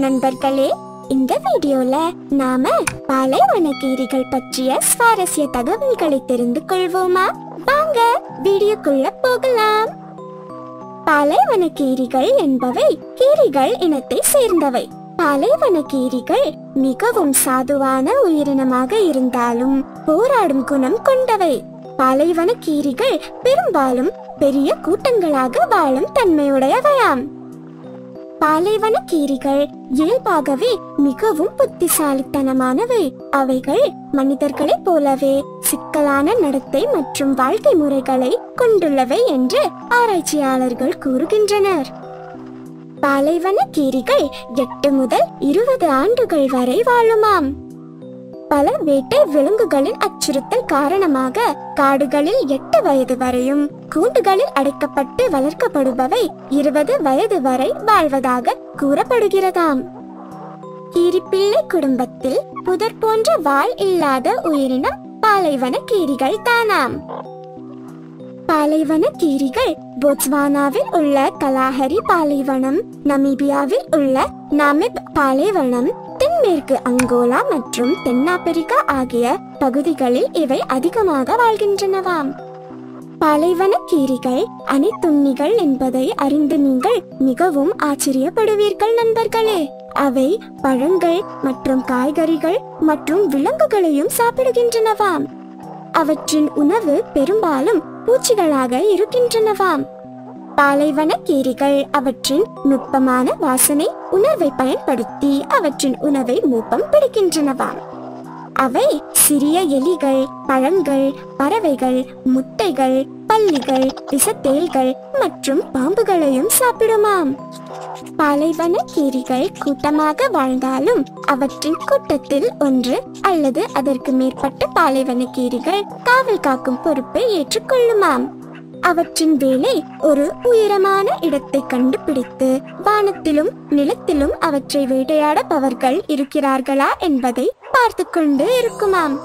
நண்பர்களே, இந்த வீடியோல நாம பாலைவன கீரிகள் பற்றிய சுவாரஸ்ய தகவல்களை தெரிந்து கொள்வோமா? வாங்க வீடியோக்குள்ள போகலாம். பாலைவன கீரிகள் என்பவை கீரிகள் இனத்தை சேர்ந்தவை. பாலைவன கீரிகள் மிகவும் சாதுவான உயிரினமாக இருந்தாலும் போராடும் குணம் கொண்டவை. பாலைவன கீரிகள் பெரும்பாலும் பெரிய கூட்டங்களாக வாழும் தன்மையுடையவையாம். பாலைவன கீரிகள் இயல்பாகவே மிகவும் புத்திசாலித்தனமானவை. அவைகள் மனிதர்களைப் போலவே சிக்கலான நடத்தை மற்றும் வாழ்க்கை முறைகளை கொண்டுள்ளவை என்று ஆராய்ச்சியாளர்கள் கூறுகின்றனர். பாலைவன கீரிகள் 8 முதல் 20 ஆண்டுகள் வரை வாழுமாம். பல வேட்டை விலங்குகளின் அச்சுறுத்தல் காரணமாக காடுகளில் 8 வயது வரையும், கூண்டுகளில் அடைக்கப்பட்டு வளர்க்கப்படுபவை 20 வயது வரை வாழ்வதாக கூறப்படுகிறதாம். கீரிப்பிள்ளை குடும்பத்தில் புதர் போன்ற வால் இல்லாத உயிரினம் பாலைவன கீரிகள் தானாம். பாலைவன கீரிகள் போட்ஸ்வானாவில் உள்ள கலாஹரி பாலைவனம், நமீபியாவில் உள்ள நாமிப் பாலைவனம், தென்மேற்கு அங்கோலா மற்றும் தென்னாப்பிரிக்கா ஆகிய பகுதிகளில் இவை அதிகமாக வாழ்கின்றனவாம். பாலைவன கீரிகள் அனைத்துண்ணிகள் என்பதை அறிந்து நீங்கள் மிகவும் ஆச்சரியப்படுவீர்கள் நண்பர்களே. அவை பழங்கள் மற்றும் காய்கறிகள் மற்றும் விலங்குகளையும் சாப்பிடுகின்றனவாம். அவற்றின் உணவு பெரும்பாலும் பூச்சிகளாக இருக்கின்றனவாம். பாலைவன கீரிகள் அவற்றின் நுட்பமான வாசனை உணர்வை பயன்படுத்தி அவற்றின் உணவை மூப்பம் பிடிக்கின்றனவாம். அவை சிறிய எலிகள், பழங்கள், பறவைகள், முட்டைகள், பல்லிகள், விஷத்தேள்கள் மற்றும் பாம்புகளையும் சாப்பிடுமாம். பாலைவன கீரிகள் கூட்டமாக வாழ்ந்தாலும் அவற்றின் கூட்டத்தில் 1 அல்லது அதற்கு மேற்பட்ட பாலைவன கீரிகள் காவல் காக்கும் பொறுப்பை ஏற்றுக்கொள்ளுமாம். அவற்றின் வேலை ஒரு உயரமான இடத்தை கண்டுபிடித்து வானத்திலும் நிலத்திலும் அவற்றை வேட்டையாடப்பவர்கள் இருக்கிறார்களா என்பதை பார்த்து கொண்டு இருக்குமாம்.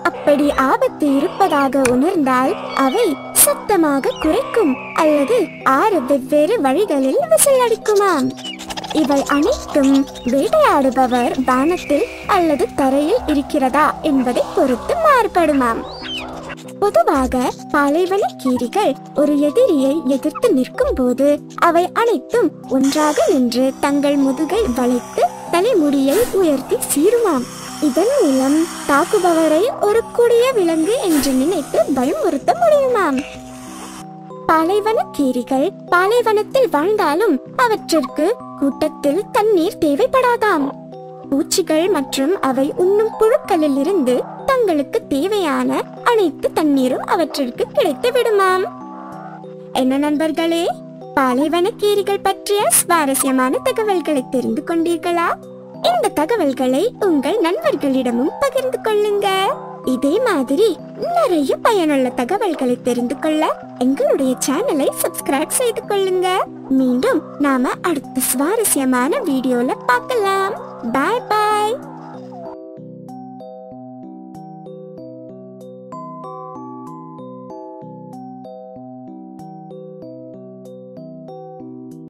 அப்படி ஆபத்து இருப்பதாக உணர்ந்தால் அவை சத்தமாக குரைக்கும் அல்லது 6 வெவ்வேறு வழிகளில் விசில் அடிக்குமாம். இவை அனைத்தும் வேட்டையாடுபவர் வானத்தில் அல்லது தரையில் இருக்கிறதா என்பதை பொறுத்து மாறுபடுமாம். பொதுவாக பாலைவன கீரிகள் ஒரு எதிரியை எதிர்த்து நிற்கும் போது அவை அனைத்தும் ஒன்றாக நின்று தங்கள் முதுகை வளைத்து தலைமுடியை உயர்த்தி சீருமாம். இதன் மூலம் தாக்குபவரை ஒரு கொடிய விலங்கு என்று நினைத்து பயமுறுத்த முடியுமாம். பாலைவன கீரிகள் பாலைவனத்தில் வாழ்ந்தாலும் அவற்றிற்கு கூட்டத்தில் தண்ணீர் தேவைப்படாதாம். பூச்சிகள் மற்றும் அவை உண்ணும் புழுக்களில் இருந்து தங்களுக்கு தேவையான அனைத்து தண்ணீரும் அவற்றிற்கு கிடைத்து விடுமாம். என்ன நண்பர்களே, பாலைவன கீரிகள் பற்றிய சுவாரஸ்யமான தகவல்களை தெரிந்து கொண்டீர்களா? இந்த தகவல்களை உங்கள் நண்பர்களிடமும் பகிர்ந்து கொள்ளுங்க. இதே மாதிரி நிறைய பயனுள்ள தகவல்களை தெரிந்து கொள்ள எங்களுடைய சேனலை சப்ஸ்கிரைப் செய்து கொள்ளுங்க. மீண்டும் நாம அடுத்த சுவாரஸ்யமான வீடியோல பார்க்கலாம். பாய் பாய்.